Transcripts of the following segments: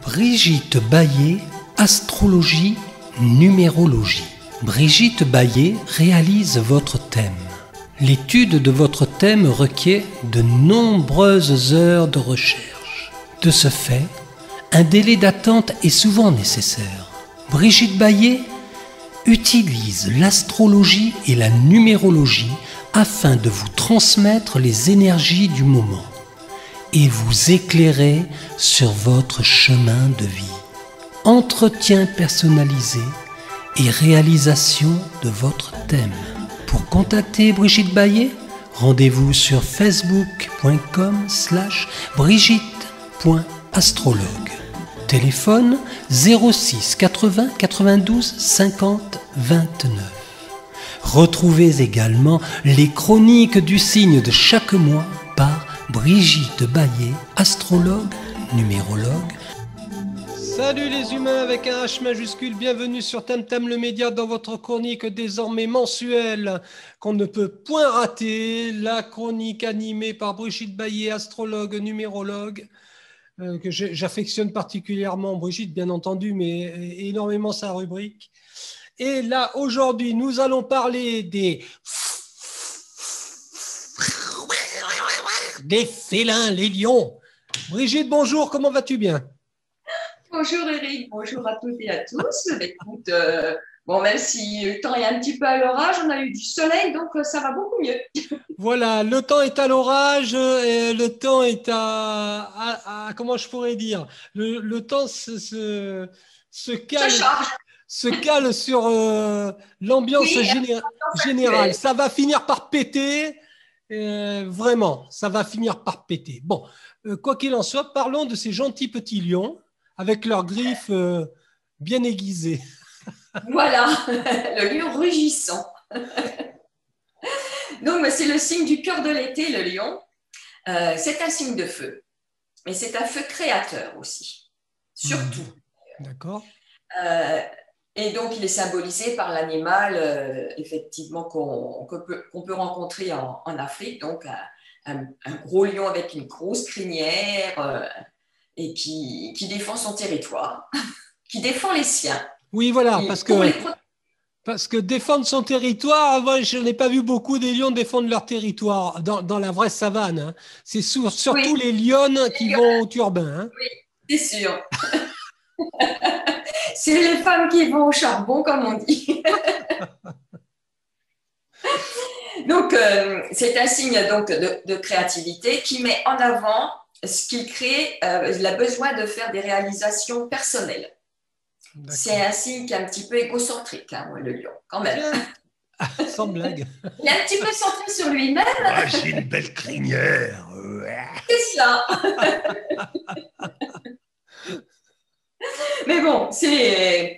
Brigitte Baillet, astrologie, numérologie. Brigitte Baillet réalise votre thème. L'étude de votre thème requiert de nombreuses heures de recherche. De ce fait, un délai d'attente est souvent nécessaire. Brigitte Baillet utilise l'astrologie et la numérologie afin de vous transmettre les énergies du moment et vous éclairer sur votre chemin de vie. Entretien personnalisé et réalisation de votre thème. Pour contacter Brigitte Baillet, rendez-vous sur facebook.com/brigitte.astrologue. Téléphone 06 80 92 50 29. Retrouvez également les chroniques du signe de chaque mois par Brigitte Baillet, astrologue, numérologue. Salut les humains avec un H majuscule, bienvenue sur Tam Tam le Média dans votre chronique désormais mensuelle qu'on ne peut point rater, la chronique animée par Brigitte Baillet, astrologue, numérologue, que j'affectionne particulièrement, Brigitte bien entendu, mais énormément sa rubrique. Et là aujourd'hui nous allons parler des félins, les lions. Brigitte, bonjour, comment vas-tu bien? Bonjour Eric, bonjour à toutes et à tous. Écoute, même si le temps est un petit peu à l'orage, on a eu du soleil, donc ça va beaucoup mieux. Voilà, le temps est à l'orage, et le temps est comment je pourrais dire, le temps se cale sur l'ambiance générale. Oui. Ça va finir par péter, vraiment, ça va finir par péter. Bon, quoi qu'il en soit, parlons de ces gentils petits lions avec leurs griffes bien aiguisées. Voilà, le lion rugissant. Donc, c'est le signe du cœur de l'été, le lion. C'est un signe de feu, mais c'est un feu créateur aussi, surtout. D'accord. Et donc, il est symbolisé par l'animal, effectivement, qu'on peut rencontrer en Afrique, donc un gros lion avec une grosse crinière et qui défend son territoire, qui défend les siens. Oui, voilà, parce que défendre son territoire, moi, je n'ai pas vu beaucoup des lions défendre leur territoire dans la vraie savane. Hein. C'est surtout les lionnes qui vont au turbin. Hein. Oui, c'est sûr. C'est les femmes qui vont au charbon, comme on dit. Donc, c'est un signe donc, de créativité qui met en avant ce qu'il crée, le besoin de faire des réalisations personnelles. C'est un signe qui est un petit peu égocentrique, hein, le lion, quand même. Sans blague. Il est un petit peu centré sur lui-même. Ah, j'ai une belle crinière. C'est ça. Mais bon, il est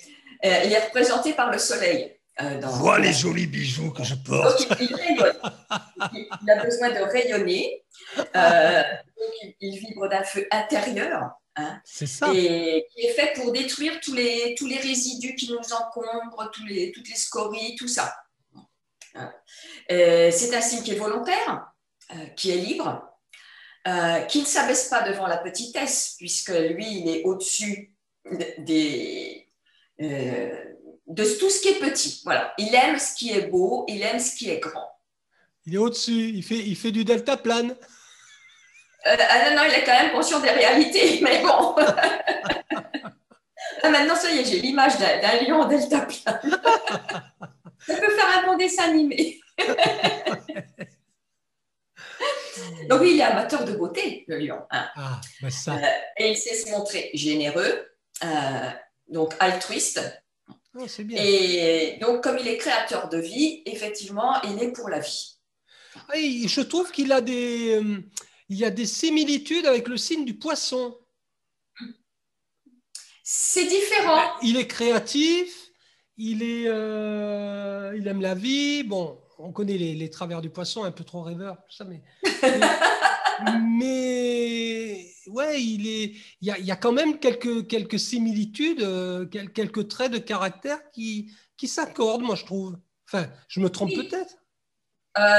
représenté par le soleil. Vois les jolis bijoux que je porte. Donc, il rayonne. Il a besoin de rayonner. Donc, il vibre d'un feu intérieur. Hein, c'est ça. Et qui est fait pour détruire tous les résidus qui nous encombrent, toutes les scories, tout ça. C'est un signe qui est volontaire, qui est libre, qui ne s'abaisse pas devant la petitesse, puisque lui, il est au-dessus de tout ce qui est petit. Voilà. Il aime ce qui est beau, il aime ce qui est grand. Il est au-dessus, il fait du deltaplane. Non, il est quand même conscient des réalités, mais bon. Maintenant, ça y est, j'ai l'image d'un lion en deltaplane. Ça peut faire un bon dessin animé. Donc, oui, il est amateur de beauté, le lion. Hein. Ah, ben ça. Et il sait se montrer généreux, donc altruiste. Oh, c'est bien. Et donc, comme il est créateur de vie, effectivement, il est pour la vie. Et je trouve qu'il a il y a des similitudes avec le signe du poisson. C'est différent. Il est créatif, il aime la vie. Bon, on connaît les travers du poisson, un peu trop rêveur, tout ça, mais ouais, il y a quand même quelques similitudes, quelques traits de caractère qui s'accordent, moi je trouve. Enfin, je me trompe peut-être.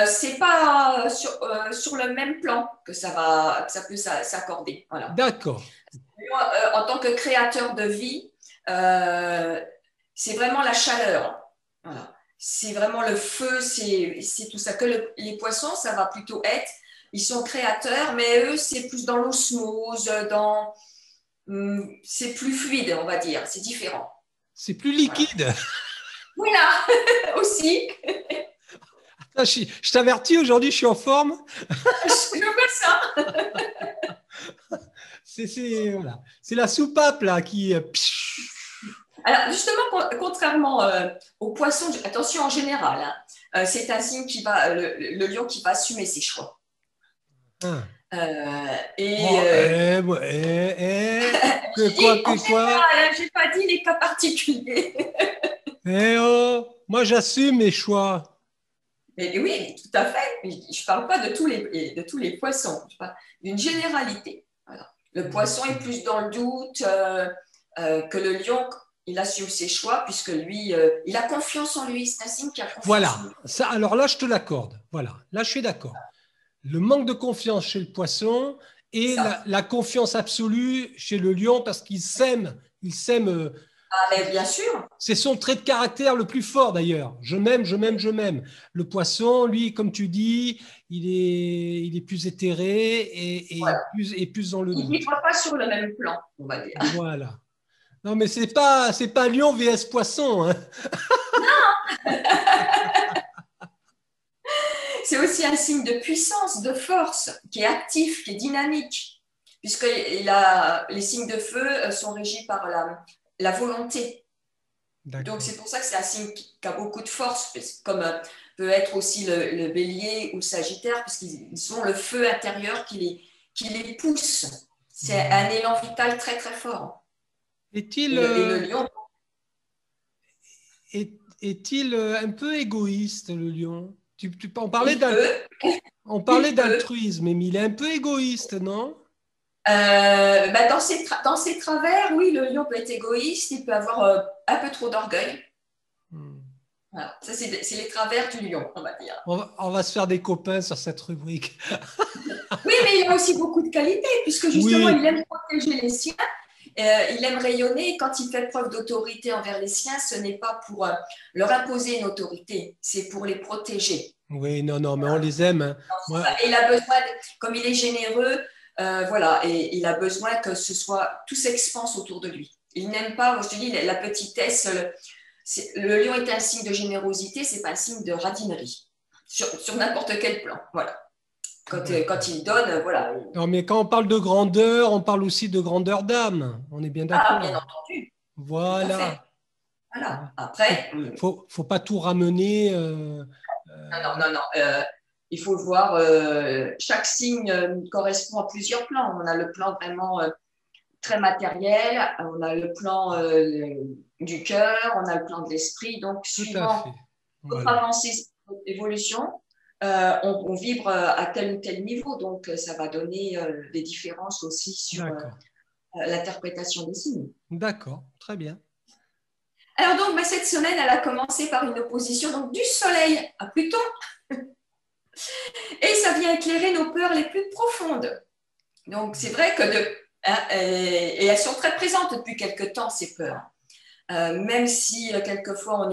C'est pas sur le même plan que ça peut s'accorder. Voilà. D'accord. En tant que créateur de vie, c'est vraiment la chaleur. Voilà. C'est vraiment le feu, c'est tout ça. Les poissons, ça va plutôt être, ils sont créateurs, mais eux, c'est plus dans l'osmose, c'est plus fluide, on va dire. C'est différent. C'est plus liquide. Voilà, aussi. Je t'avertis, aujourd'hui, je suis en forme. Je vois ça. Voilà. C'est la soupape là qui. Alors, justement, contrairement aux poissons, attention en général, hein, c'est un signe le lion qui va assumer ses choix. Ah. Quoi j'ai pas dit les cas particuliers. Moi j'assume mes choix. Mais oui, tout à fait. Je ne parle pas de tous les poissons, je parle d'une généralité. Voilà. Le poisson est plus dans le doute que le lion. Il assume ses choix puisque lui, il a confiance en lui. C'est un signe qui a confiance en lui. Ça, alors là, je te l'accorde. Voilà, là, je suis d'accord. Le manque de confiance chez le poisson et la confiance absolue chez le lion parce qu'il s'aime. Il s'aime. Mais bien sûr. C'est son trait de caractère le plus fort d'ailleurs. Je m'aime, je m'aime, je m'aime. Le poisson, lui, comme tu dis, il est plus éthéré et voilà. plus dans le doute. Il ne vit pas sur le même plan, on va dire. Voilà. Non, mais c'est pas lion vs poisson. Hein. Non. C'est aussi un signe de puissance, de force, qui est actif, qui est dynamique, puisque les signes de feu sont régis par la volonté. Donc, c'est pour ça que c'est un signe qui a beaucoup de force, comme peut être aussi le bélier ou le sagittaire, puisqu'ils ont le feu intérieur qui les pousse. C'est un élan vital très, très fort. Le lion est-il un peu égoïste, le lion? On parlait d'altruisme, mais il est un peu égoïste, non? Dans ses travers, oui, le lion peut être égoïste, il peut avoir un peu trop d'orgueil. Voilà. Ça, c'est les travers du lion, on va dire. On va se faire des copains sur cette rubrique. Oui, mais il a aussi beaucoup de qualités, puisque justement, il aime protéger les siens. Il aime rayonner. Quand il fait preuve d'autorité envers les siens, ce n'est pas pour leur imposer une autorité, c'est pour les protéger. Oui, non, mais on les aime. Hein. Et il a besoin, comme il est généreux, voilà, et il a besoin que tout s'expanse autour de lui. Il n'aime pas, je te dis, la petitesse. Le lion est un signe de générosité, c'est pas un signe de radinerie sur n'importe quel plan. Voilà. Quand il donne, voilà. Non, mais quand on parle de grandeur, on parle aussi de grandeur d'âme. On est bien d'accord. Ah, bien entendu. Voilà. Voilà. Après, faut pas tout ramener. Non. Il faut le voir. Chaque signe correspond à plusieurs plans. On a le plan vraiment très matériel, on a le plan du cœur, on a le plan de l'esprit. Donc, suivant notre avancée, notre évolution, on vibre à tel ou tel niveau. Donc, ça va donner des différences aussi sur l'interprétation des signes. D'accord, très bien. Alors, donc, cette semaine, elle a commencé par une opposition donc, du Soleil à Pluton. Et ça vient éclairer nos peurs les plus profondes. Donc, c'est vrai que et elles sont très présentes depuis quelque temps, ces peurs. Même si quelquefois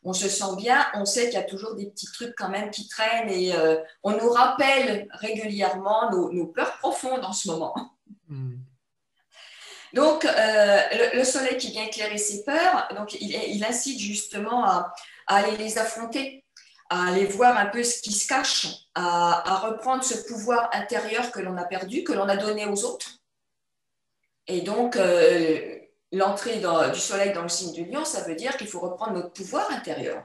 on se sent bien, on sait qu'il y a toujours des petits trucs quand même qui traînent et on nous rappelle régulièrement nos peurs profondes en ce moment. Donc, le soleil qui vient éclairer ces peurs, donc il incite justement à aller les affronter, à aller voir un peu ce qui se cache, à reprendre ce pouvoir intérieur que l'on a perdu, que l'on a donné aux autres. Et donc, l'entrée du soleil dans le signe du lion, ça veut dire qu'il faut reprendre notre pouvoir intérieur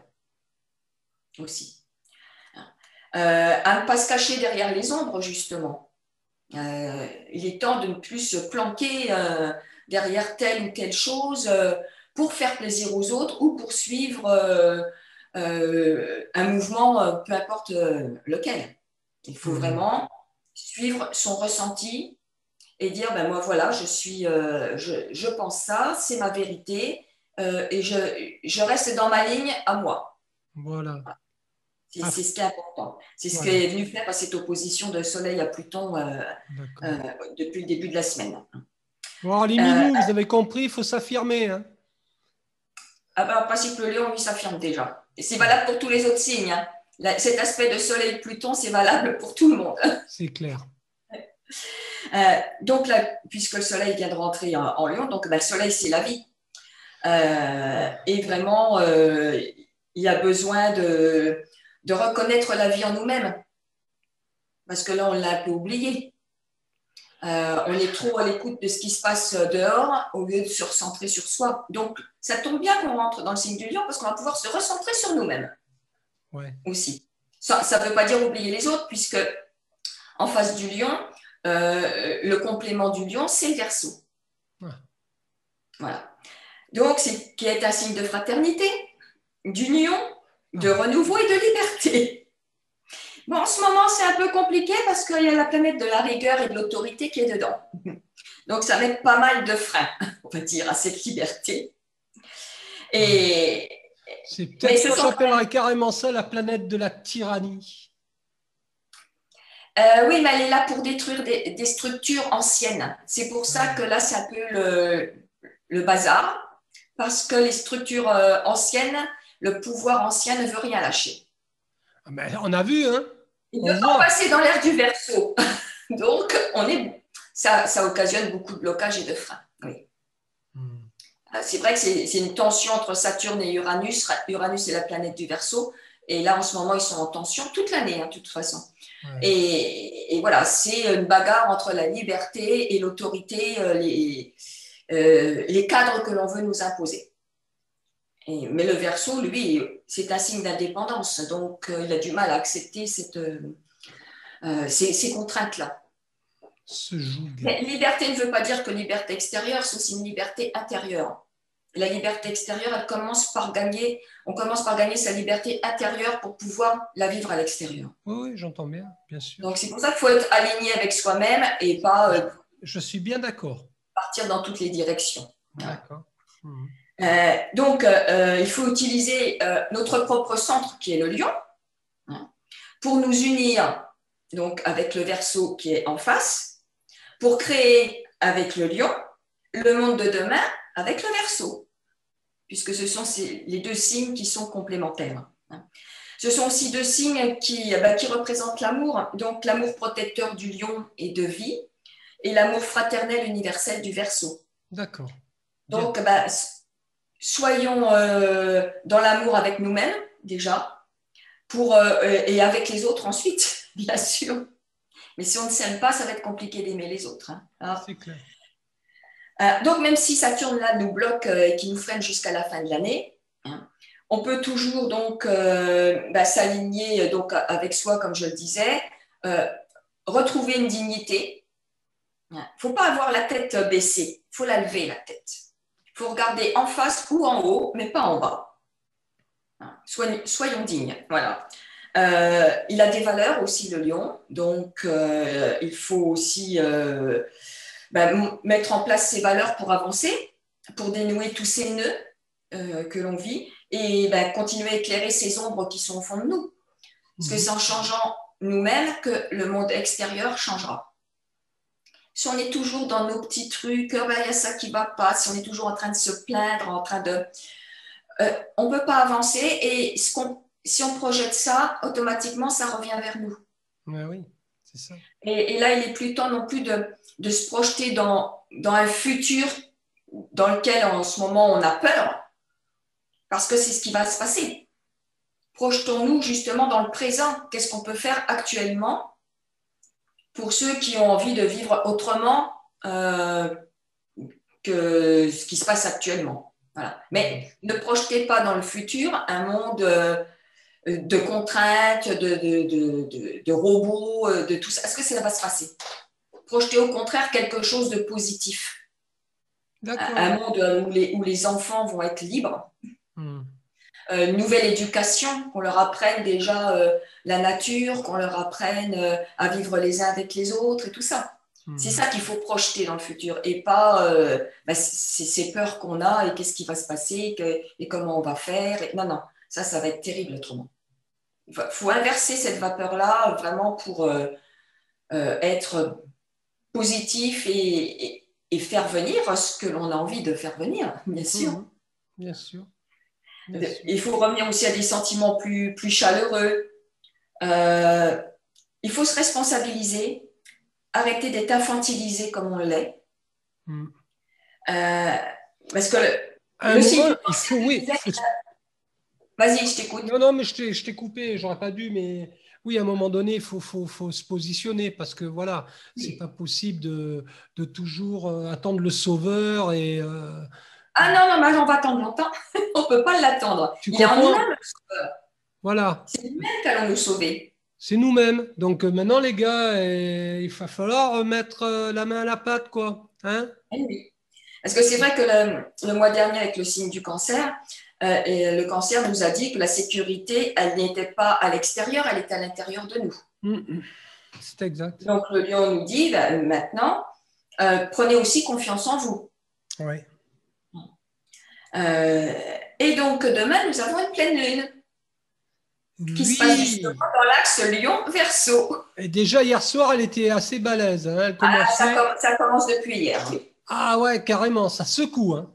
aussi. À ne pas se cacher derrière les ombres, justement. Il est temps de ne plus se planquer derrière telle ou telle chose pour faire plaisir aux autres ou pour suivre un mouvement, peu importe lequel. Il faut vraiment suivre son ressenti et dire, moi voilà, je pense ça, c'est ma vérité et je reste dans ma ligne à moi. Voilà. C'est ce qui est important. C'est ce qui Voilà. est venu faire cette opposition de Soleil à Pluton depuis le début de la semaine. Bon, les minous, vous avez compris, il faut s'affirmer. Hein. Ah ben, en principe, le Lion, lui, s'affirme déjà. Et c'est valable pour tous les autres signes. Hein. Cet aspect de Soleil-Pluton, c'est valable pour tout le monde. C'est clair. Donc, là, puisque le Soleil vient de rentrer en Lion, donc ben, le Soleil, c'est la vie. Et vraiment, il y a besoin de reconnaître la vie en nous-mêmes. Parce que là, on l'a un peu oublié. On est trop à l'écoute de ce qui se passe dehors au lieu de se recentrer sur soi. Donc, ça tombe bien qu'on rentre dans le signe du Lion parce qu'on va pouvoir se recentrer sur nous-mêmes aussi. Ça ne veut pas dire oublier les autres puisque en face du Lion, le complément du Lion, c'est le Verseau. Voilà. Donc, qui est un signe de fraternité, d'union, de renouveau et de liberté. Bon, en ce moment, c'est un peu compliqué parce qu'il y a la planète de la rigueur et de l'autorité qui est dedans. Donc, ça met pas mal de freins, on va dire, à cette liberté. Et c'est peut-être, moi j'appellerais carrément ça la planète de la tyrannie. Oui, mais elle est là pour détruire des structures anciennes. C'est pour ça que là, c'est un peu le bazar, parce que les structures anciennes, le pouvoir ancien ne veut rien lâcher. Mais on a vu, hein. Il ne veut pas passer dans l'ère du Verseau. Donc, ça occasionne beaucoup de blocages et de freins. Oui. C'est vrai que c'est une tension entre Saturne et Uranus. Uranus est la planète du Verseau. Et là, en ce moment, ils sont en tension toute l'année, hein, de toute façon. Ouais. Et voilà, c'est une bagarre entre la liberté et l'autorité, les cadres que l'on veut nous imposer. Mais le Verseau, lui, c'est un signe d'indépendance, donc il a du mal à accepter ces contraintes-là. Mais liberté ne veut pas dire que liberté extérieure, c'est aussi une liberté intérieure. La liberté extérieure, on commence par gagner sa liberté intérieure pour pouvoir la vivre à l'extérieur. Oui, j'entends bien sûr. Donc c'est pour ça qu'il faut être aligné avec soi-même et pas je suis bien d'accord. Partir dans toutes les directions. D'accord. Donc, il faut utiliser notre propre centre, qui est le Lion, pour nous unir donc, avec le Verseau qui est en face, pour créer avec le Lion le monde de demain avec le Verseau, puisque ce sont les deux signes qui sont complémentaires. Ce sont aussi deux signes qui représentent l'amour, donc l'amour protecteur du Lion et de vie, et l'amour fraternel universel du Verseau. D'accord. Donc, soyons dans l'amour avec nous-mêmes, déjà, et avec les autres ensuite, bien sûr. Mais si on ne s'aime pas, ça va être compliqué d'aimer les autres. Hein. Alors, c'est clair. Donc, même si Saturne là, nous bloque et qui nous freine jusqu'à la fin de l'année, hein, on peut toujours donc, s'aligner donc, avec soi, comme je le disais, retrouver une dignité. Il ne faut pas avoir la tête baissée, il faut la lever, la tête. Il faut regarder en face ou en haut, mais pas en bas. Soyons dignes. Voilà. Il a des valeurs aussi, le Lion. Donc, il faut aussi mettre en place ces valeurs pour avancer, pour dénouer tous ces nœuds que l'on vit et continuer à éclairer ces ombres qui sont au fond de nous. Parce que c'est en changeant nous-mêmes que le monde extérieur changera. Si on est toujours dans nos petits trucs, il y a ça qui ne va pas, si on est toujours en train de se plaindre, on ne peut pas avancer et si on projette ça, automatiquement, ça revient vers nous. Oui, c'est ça. Et là, il n'est plus temps non plus de se projeter dans un futur dans lequel, en ce moment, on a peur, parce que c'est ce qui va se passer. Projetons-nous justement dans le présent. Qu'est-ce qu'on peut faire actuellement pour ceux qui ont envie de vivre autrement que ce qui se passe actuellement. Voilà. Mais ne projetez pas dans le futur un monde de contraintes, de robots, de tout ça. Est-ce que ça va se passer? Projetez au contraire quelque chose de positif. Un monde où les enfants vont être libres. Une nouvelle éducation, qu'on leur apprenne déjà la nature, qu'on leur apprenne à vivre les uns avec les autres et tout ça. C'est ça qu'il faut projeter dans le futur et pas ces peurs qu'on a et qu'est-ce qui va se passer et comment on va faire. Non, ça va être terrible autrement. Il faut inverser cette vapeur-là vraiment pour être positif et faire venir ce que l'on a envie de faire venir, bien sûr. Bien sûr. Il faut revenir aussi à des sentiments plus chaleureux. Il faut se responsabiliser, arrêter d'être infantilisé comme on l'est. Parce que le signe du cancer, oui. Vas-y, je t'écoute. Non, mais je t'ai coupé, j'aurais pas dû, mais oui, à un moment donné, il faut se positionner parce que voilà, c'est pas possible de toujours attendre le sauveur et. Ah non, mais on va attendre longtemps. On ne peut pas l'attendre. Tu Il est en comprends? nous-mêmes, le sauveur. Voilà. C'est nous-mêmes qui allons nous sauver. C'est nous-mêmes. Donc maintenant, les gars, il va falloir mettre la main à la pâte, quoi. Hein? Oui. Parce que c'est vrai que le mois dernier, avec le signe du cancer, et le cancer nous a dit que la sécurité, elle n'était pas à l'extérieur, elle était à l'intérieur de nous. C'est exact. Donc le lion nous dit maintenant, prenez aussi confiance en vous. Oui. Et donc demain, nous avons une pleine lune qui se passe justement dans l'axe Lion-Verseau. Et déjà hier soir, elle était assez balèze. Hein. Elle commençait... ça commence depuis hier, oui. Ah ouais, carrément, ça secoue. Hein.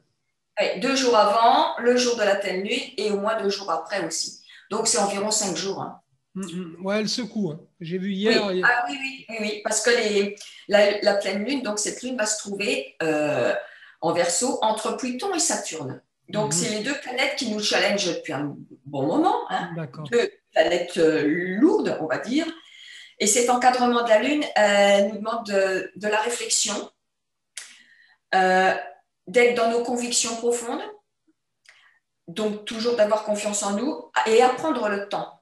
Oui, 2 jours avant, le jour de la pleine lune, et au moins 2 jours après aussi. Donc c'est environ 5 jours. Hein. Ouais, elle secoue. Hein. J'ai vu hier. Oui. Ah oui, parce que la pleine lune, donc cette lune va se trouver en Verseau entre Pluton et Saturne. Donc c'est les 2 planètes qui nous challengent depuis un bon moment. Hein. 2 planètes lourdes, on va dire. Et cet encadrement de la lune nous demande de la réflexion, d'être dans nos convictions profondes, donc toujours d'avoir confiance en nous et apprendre le temps.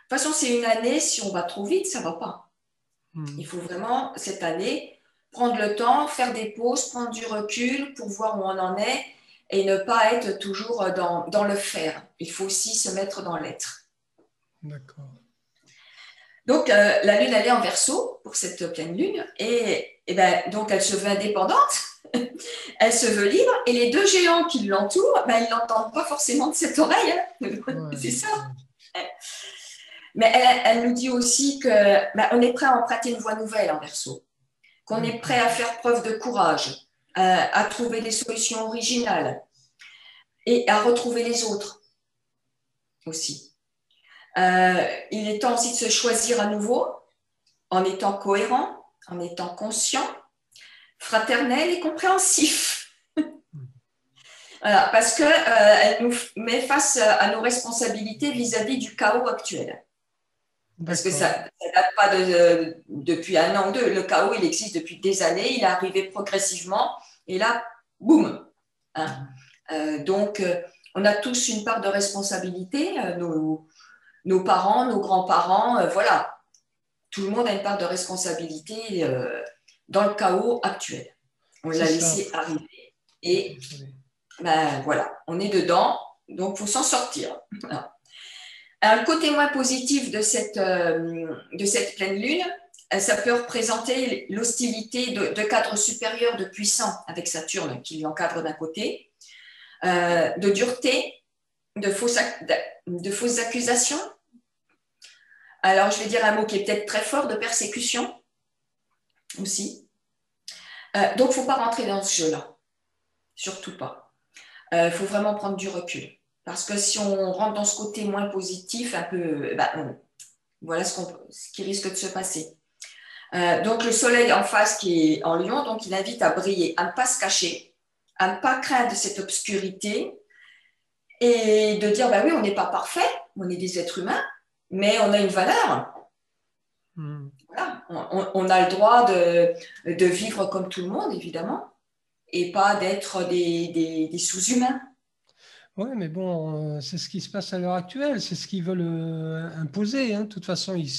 De toute façon, c'est une année, si on va trop vite, ça ne va pas. Il faut vraiment, cette année, prendre le temps, faire des pauses, prendre du recul pour voir où on en est et ne pas être toujours dans le faire. Il faut aussi se mettre dans l'être. D'accord. Donc, la lune, elle est en Verseau pour cette pleine lune et donc elle se veut indépendante. Elle se veut libre et les 2 géants qui l'entourent, ils ne l'entendent pas forcément de cette oreille. Hein. Ouais, c'est ça. Mais elle nous dit aussi qu'on est prêt à emprunter une voie nouvelle en Verseau, qu'on est prêt à faire preuve de courage, à trouver des solutions originales et à retrouver les autres aussi. Il est temps aussi de se choisir à nouveau en étant cohérent, en étant conscient, fraternel et compréhensif. Voilà, parce qu'elle nous met face à nos responsabilités vis-à-vis du chaos actuel. Parce que ça ne date pas depuis 1 an ou 2. Le chaos, il existe depuis des années. Il est arrivé progressivement. Et là, boum. Hein. Donc, on a tous une part de responsabilité. Nos parents, nos grands-parents, voilà. Tout le monde a une part de responsabilité dans le chaos actuel. On l'a laissé arriver. Et voilà, on est dedans. Donc, il faut s'en sortir. Voilà. Un côté moins positif de cette pleine lune, ça peut représenter l'hostilité de cadres supérieurs, de puissants, avec Saturne qui l'encadre d'un côté, de dureté, de fausses accusations. Alors, je vais dire un mot qui est peut-être très fort, de persécution aussi. Donc, il ne faut pas rentrer dans ce jeu-là. Surtout pas. Il faut vraiment prendre du recul. Parce que si on rentre dans ce côté moins positif, un peu, voilà ce qui risque de se passer. Donc, le soleil en face qui est en Lion, donc il invite à briller, à ne pas se cacher, à ne pas craindre cette obscurité et de dire, oui, on n'est pas parfait, on est des êtres humains, mais on a une valeur. Voilà. On a le droit de vivre comme tout le monde, évidemment, et pas d'être des sous-humains. Oui, mais bon, c'est ce qui se passe à l'heure actuelle, c'est ce qu'ils veulent imposer. Hein. De toute façon, il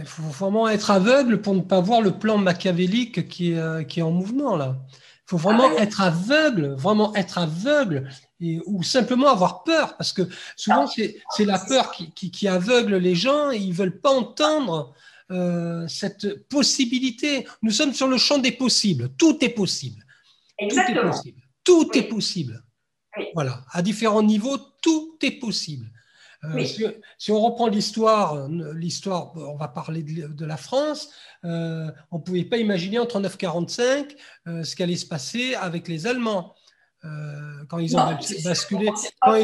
faut vraiment être aveugle pour ne pas voir le plan machiavélique qui est en mouvement là. Il faut vraiment être aveugle, ou simplement avoir peur, parce que souvent c'est la peur qui aveugle les gens et ils ne veulent pas entendre cette possibilité. Nous sommes sur le champ des possibles, tout est possible. Exactement. Tout est possible. Oui. Voilà, à différents niveaux, tout est possible. Oui. Si on reprend l'histoire, on va parler de la France, on ne pouvait pas imaginer en 39-45 ce qui allait se passer avec les Allemands. Quand ils ont basculé, quand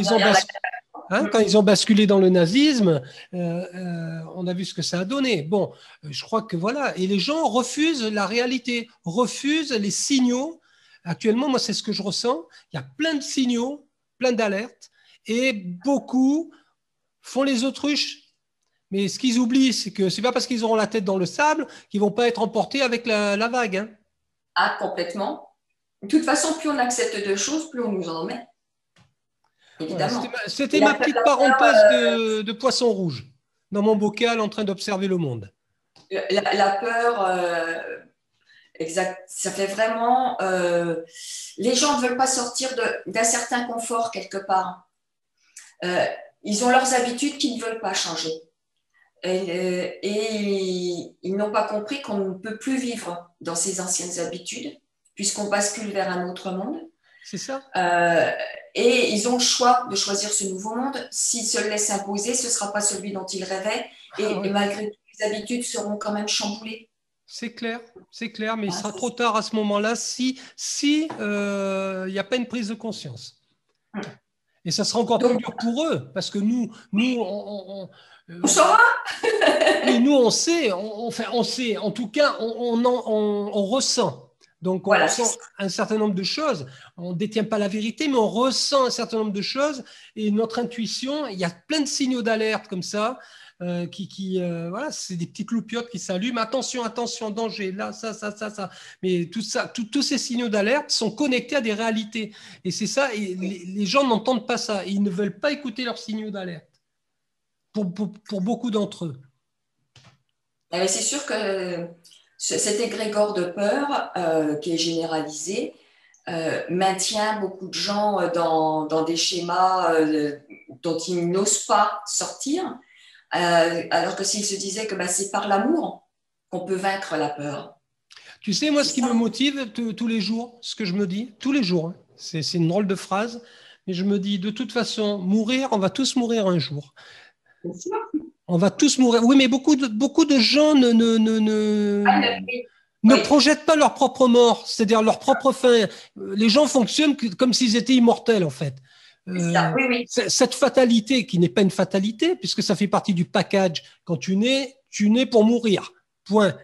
ils ont basculé dans le nazisme, on a vu ce que ça a donné. Bon, je crois que voilà. Et les gens refusent la réalité, refusent les signaux. Actuellement, moi, c'est ce que je ressens. Il y a plein de signaux, plein d'alertes, et beaucoup font les autruches. Mais ce qu'ils oublient, c'est que c'est pas parce qu'ils auront la tête dans le sable qu'ils vont pas être emportés avec la vague. Hein. Ah, complètement. De toute façon, plus on accepte de choses, plus on nous en met. Évidemment. Voilà, c'était ma petite parenthèse de poisson rouge dans mon bocal en train d'observer le monde. La peur, exact, ça fait vraiment... les gens ne veulent pas sortir d'un certain confort quelque part. Ils ont leurs habitudes qu'ils ne veulent pas changer. Et ils n'ont pas compris qu'on ne peut plus vivre dans ces anciennes habitudes puisqu'on bascule vers un autre monde. C'est ça. Et ils ont le choix de choisir ce nouveau monde. S'ils se le laissent imposer, ce ne sera pas celui dont ils rêvaient. Et malgré tout, les habitudes seront quand même chamboulées. C'est clair, mais il sera trop tard à ce moment-là si y a pas une prise de conscience. Et ça sera encore plus dur pour eux, parce que nous on saura. Oui, nous, on sait, on sait, en tout cas, on ressent. Donc, on ressent un certain nombre de choses. On ne détient pas la vérité, mais on ressent un certain nombre de choses. Et notre intuition, il y a plein de signaux d'alerte comme ça, voilà, c'est des petites loupiotes qui s'allument. Attention, danger, là, ça. Mais tout ça, tous ces signaux d'alerte sont connectés à des réalités. Et c'est ça, et les gens n'entendent pas ça. Ils ne veulent pas écouter leurs signaux d'alerte. Pour beaucoup d'entre eux. C'est sûr que cet égrégore de peur qui est généralisé maintient beaucoup de gens dans des schémas dont ils n'osent pas sortir, alors que s'ils se disaient que c'est par l'amour qu'on peut vaincre la peur. Tu sais, moi, ce qui me motive tous les jours, ce que je me dis, tous les jours, hein, c'est une drôle de phrase, mais je me dis, de toute façon, mourir, on va tous mourir un jour. On va tous mourir. Oui, mais beaucoup de gens ne projettent pas leur propre mort, c'est-à-dire leur propre fin. Les gens fonctionnent comme s'ils étaient immortels, en fait. Cette fatalité, qui n'est pas une fatalité, puisque ça fait partie du package. Quand tu nais pour mourir. Point.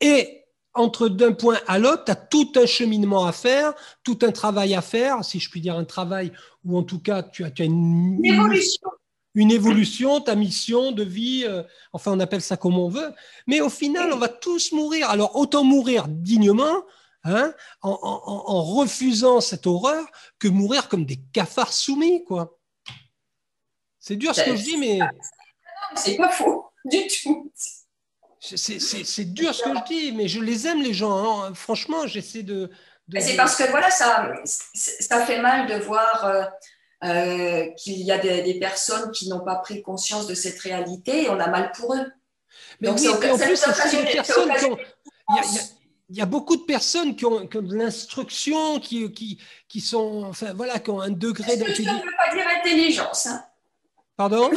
Et d'un point à l'autre, tu as tout un cheminement à faire, tout un travail à faire, si je puis dire un travail, ou en tout cas, tu as une évolution. Une évolution, ta mission de vie, enfin on appelle ça comme on veut, mais au final on va tous mourir. Alors autant mourir dignement, hein, en refusant cette horreur, que mourir comme des cafards soumis, quoi. C'est dur ce que je dis, mais c'est pas faux du tout. C'est dur ce que je dis, mais je les aime les gens. Hein. Franchement, j'essaie de. C'est parce que voilà, ça fait mal de voir. Qu'il y a des personnes qui n'ont pas pris conscience de cette réalité et on a mal pour eux. Mais donc, oui, en plus, c'est des personnes qui ont... Il y a beaucoup de personnes qui ont de l'instruction, qui sont, enfin, voilà, qui ont un degré d'intelligence. Instruction ne veut pas dire intelligence. Hein. Pardon ?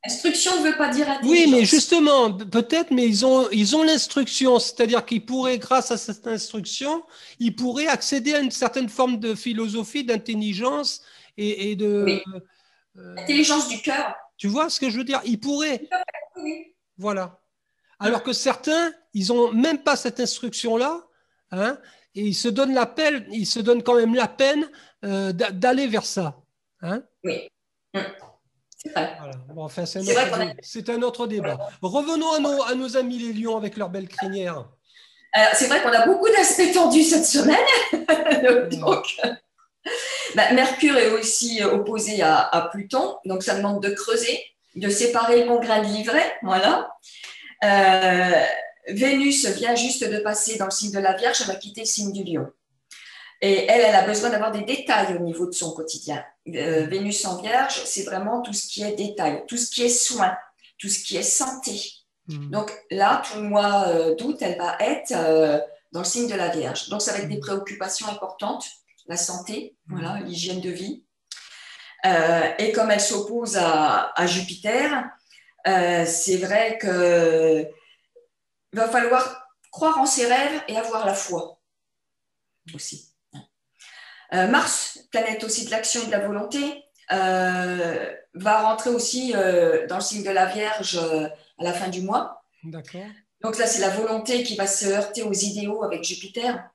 Instruction ne veut pas dire intelligence. Oui, mais justement, peut-être, mais ils ont l'instruction, c'est-à-dire qu'ils pourraient, grâce à cette instruction, ils pourraient accéder à une certaine forme de philosophie, d'intelligence et de... Oui. Intelligence du cœur. Tu vois ce que je veux dire ? Ils pourraient. Oui. Voilà. Alors que certains, ils n'ont même pas cette instruction-là, hein, et ils se donnent quand même la peine d'aller vers ça. Hein ? Oui. C'est vrai. Voilà. Bon, enfin, c'est un autre débat. Revenons à nos amis les lions avec leurs belles crinières. C'est vrai qu'on a beaucoup d'aspects tendus cette semaine. Donc, Mercure est aussi opposé à Pluton, donc ça demande de creuser, de séparer le bon grain de l'ivraie. Voilà. Vénus vient juste de passer dans le signe de la Vierge, elle va quitter le signe du Lion. Et elle a besoin d'avoir des détails au niveau de son quotidien. Vénus en Vierge, c'est vraiment tout ce qui est détail, tout ce qui est soin, tout ce qui est santé. Donc là, tout le mois d'août, elle va être dans le signe de la Vierge. Donc ça va être des préoccupations importantes, la santé, voilà, l'hygiène de vie. Et comme elle s'oppose à Jupiter, c'est vrai qu'il va falloir croire en ses rêves et avoir la foi aussi. Mars, planète aussi de l'action et de la volonté, va rentrer aussi dans le signe de la Vierge à la fin du mois. D'accord. Donc là, c'est la volonté qui va se heurter aux idéaux avec Jupiter,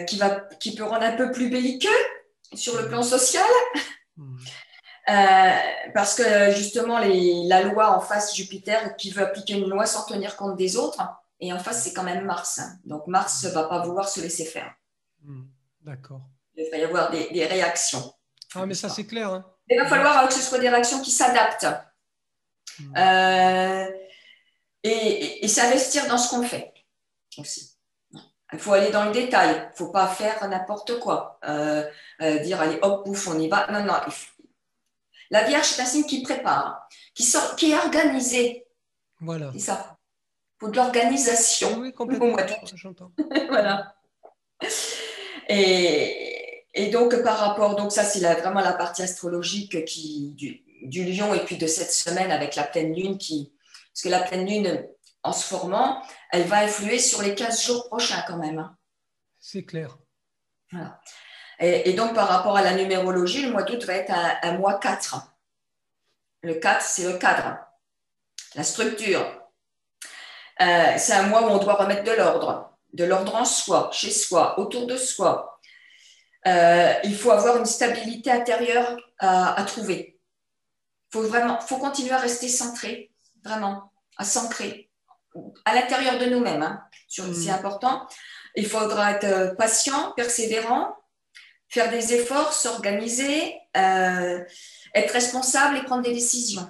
qui peut rendre un peu plus belliqueux sur le plan social, parce que justement, la loi en face, Jupiter, qui veut appliquer une loi sans tenir compte des autres, et en face, c'est quand même Mars. Donc Mars ne va pas vouloir se laisser faire. D'accord. Il va y avoir des réactions. Ah, mais ça, c'est clair. Hein. Il va falloir que ce soit des réactions qui s'adaptent. Et s'investir dans ce qu'on fait aussi. Il faut aller dans le détail. Il ne faut pas faire n'importe quoi. Dire, allez, hop, pouf, on y va. Non, non. La Vierge, c'est un signe qui prépare, qui est organisé. Voilà. C'est ça. Il faut de l'organisation. Oui, complètement. J'entends. Voilà. Et donc, par rapport, donc ça, c'est vraiment la partie astrologique du lion et puis de cette semaine avec la pleine lune parce que la pleine lune, en se formant, elle va influer sur les 15 jours prochains quand même. C'est clair. Voilà. Et donc, par rapport à la numérologie, le mois d'août va être un mois 4. Le 4, c'est le cadre, la structure. C'est un mois où on doit remettre de l'ordre en soi, chez soi, autour de soi. Il faut avoir une stabilité intérieure à trouver. Faut continuer à rester centré, vraiment, à s'ancrer à l'intérieur de nous-mêmes. Hein. C'est important. Il faudra être patient, persévérant, faire des efforts, s'organiser, être responsable et prendre des décisions.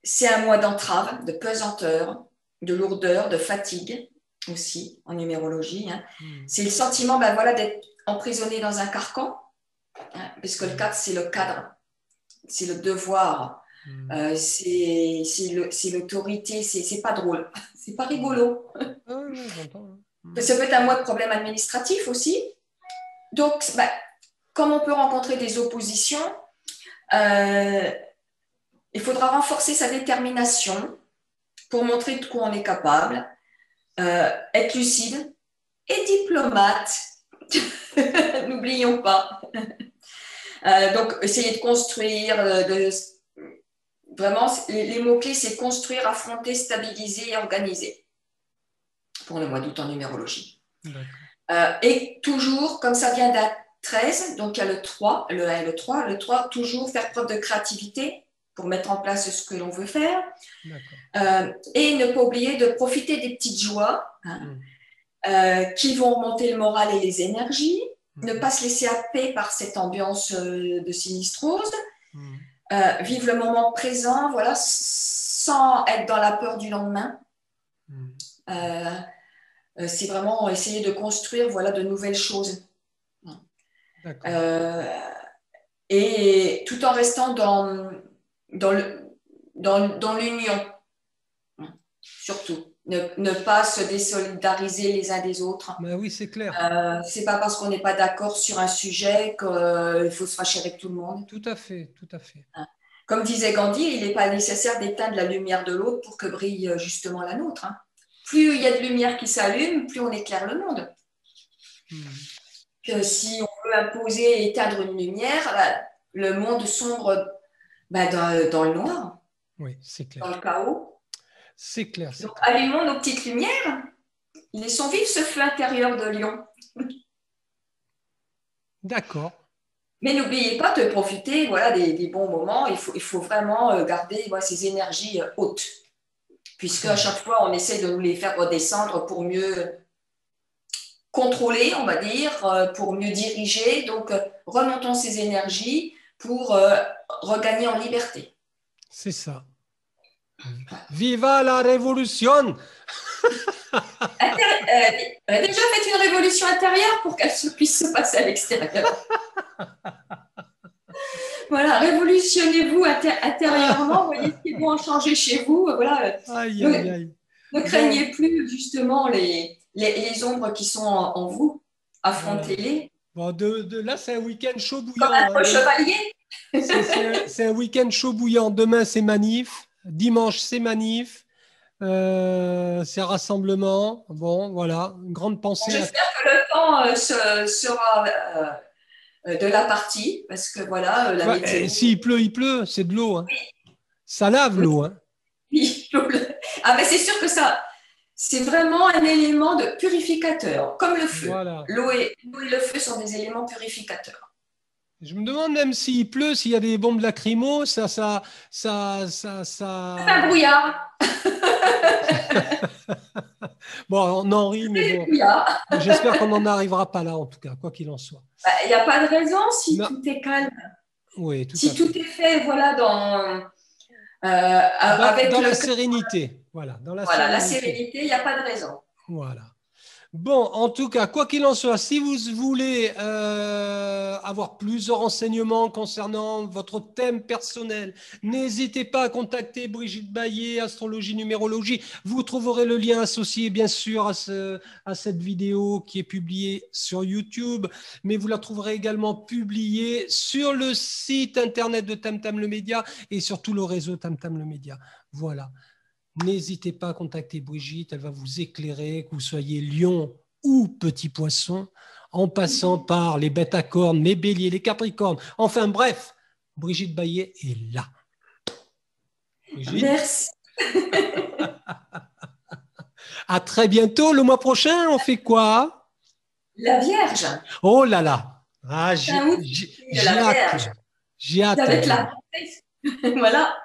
C'est un mois d'entrave, de pesanteur, de lourdeur, de fatigue aussi en numérologie. Hein. C'est le sentiment d'être emprisonné dans un carcan, hein, parce que le 4, c'est le cadre, c'est le devoir, c'est l'autorité, c'est pas drôle, c'est pas rigolo. Ça peut être un mois de problèmes administratifs aussi. Donc, comme on peut rencontrer des oppositions, il faudra renforcer sa détermination pour montrer de quoi on est capable, être lucide et diplomate. N'oublions pas. Donc, essayer de construire, vraiment, les mots-clés, c'est construire, affronter, stabiliser et organiser pour le mois d'août en numérologie. Et toujours, comme ça vient d'un 13, donc il y a le 3, le 1 et le 3. Le 3, toujours faire preuve de créativité pour mettre en place ce que l'on veut faire. Et ne pas oublier de profiter des petites joies qui vont remonter le moral et les énergies. Ne pas se laisser happer par cette ambiance de sinistrose. Vivre le moment présent, voilà, sans être dans la peur du lendemain. C'est vraiment essayer de construire de nouvelles choses. Et tout en restant dans l'union, surtout. Ne pas se désolidariser les uns des autres. Mais oui, c'est clair. C'est pas parce qu'on n'est pas d'accord sur un sujet qu'il faut se fâcher avec tout le monde. Tout à fait, tout à fait. Comme disait Gandhi, il n'est pas nécessaire d'éteindre la lumière de l'autre pour que brille justement la nôtre. Hein. Plus il y a de lumière qui s'allume, plus on éclaire le monde. Que si on veut imposer et éteindre une lumière, le monde sombre dans le noir, c'est clair. dans le chaos. C'est clair. Donc, allumons nos petites lumières. Laissons vivre ce feu intérieur de lion. D'accord. Mais n'oubliez pas de profiter des bons moments. Il faut vraiment garder ces énergies hautes. Puisque à chaque fois, on essaie de nous les faire redescendre pour mieux contrôler, on va dire, pour mieux diriger. Donc, remontons ces énergies pour regagner en liberté. C'est ça. Viva la révolution! Déjà faites une révolution intérieure pour qu'elle puisse se passer à l'extérieur. Voilà, révolutionnez-vous intérieurement, voyez ce qui est bon à changer chez vous. Voilà. Ne craignez plus justement les ombres qui sont en vous, affrontez-les Bon, là, c'est un week-end chaud bouillant. Comme un chevalier. C'est un week-end chaud bouillant. Demain, c'est manif. Dimanche, c'est manif. C'est rassemblement. Bon, voilà, une grande pensée. J'espère que le temps sera de la partie, parce que voilà, la météo. S'il pleut, il pleut. C'est de l'eau. Hein. Oui. Ça lave l'eau. Hein. Oui. Ah, mais c'est sûr que ça, c'est vraiment un élément de purificateur, comme le feu. Voilà. L'eau et le feu sont des éléments purificateurs. Je me demande même s'il pleut, s'il y a des bombes lacrymo, ça. C'est un brouillard. Bon, on en rit, mais bon. J'espère qu'on n'en arrivera pas là, en tout cas, quoi qu'il en soit. Il n'y a pas de raison si tout est calme. Oui, si tout est fait, voilà, avec dans la sérénité. Voilà, dans la sérénité. La sérénité, il n'y a pas de raison. Voilà. Bon, en tout cas, quoi qu'il en soit, si vous voulez avoir plus de renseignements concernant votre thème personnel, n'hésitez pas à contacter Brigitte Baillet, Astrologie, Numérologie. Vous trouverez le lien associé, bien sûr, à cette vidéo qui est publiée sur YouTube, mais vous la trouverez également publiée sur le site internet de Tam Tam le Média et sur tout le réseau Tam Tam le Média. Voilà. N'hésitez pas à contacter Brigitte, elle va vous éclairer, que vous soyez lion ou petit poisson, en passant par les bêtes à cornes, les béliers, les capricornes. Enfin bref, Brigitte Baillet est là. Brigitte. Merci. À très bientôt. Le mois prochain, on fait quoi? La Vierge. Oh là là. Ah, j'ai hâte. J'ai hâte. Avec la voilà,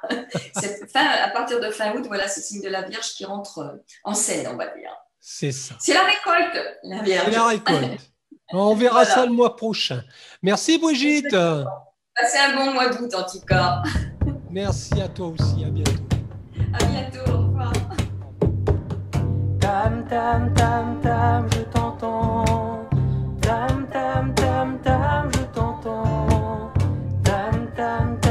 à partir de fin août, voilà, c'est le signe de la Vierge qui rentre en scène, on va dire. C'est ça. C'est la récolte, la Vierge. C'est la récolte. On verra ça le mois prochain. Merci Brigitte. Passez un bon mois d'août en tout cas. Merci à toi aussi. À bientôt. À bientôt. Au revoir. Tam tam tam tam, je t'entends. Tam tam tam tam, je t'entends. Tam tam tam.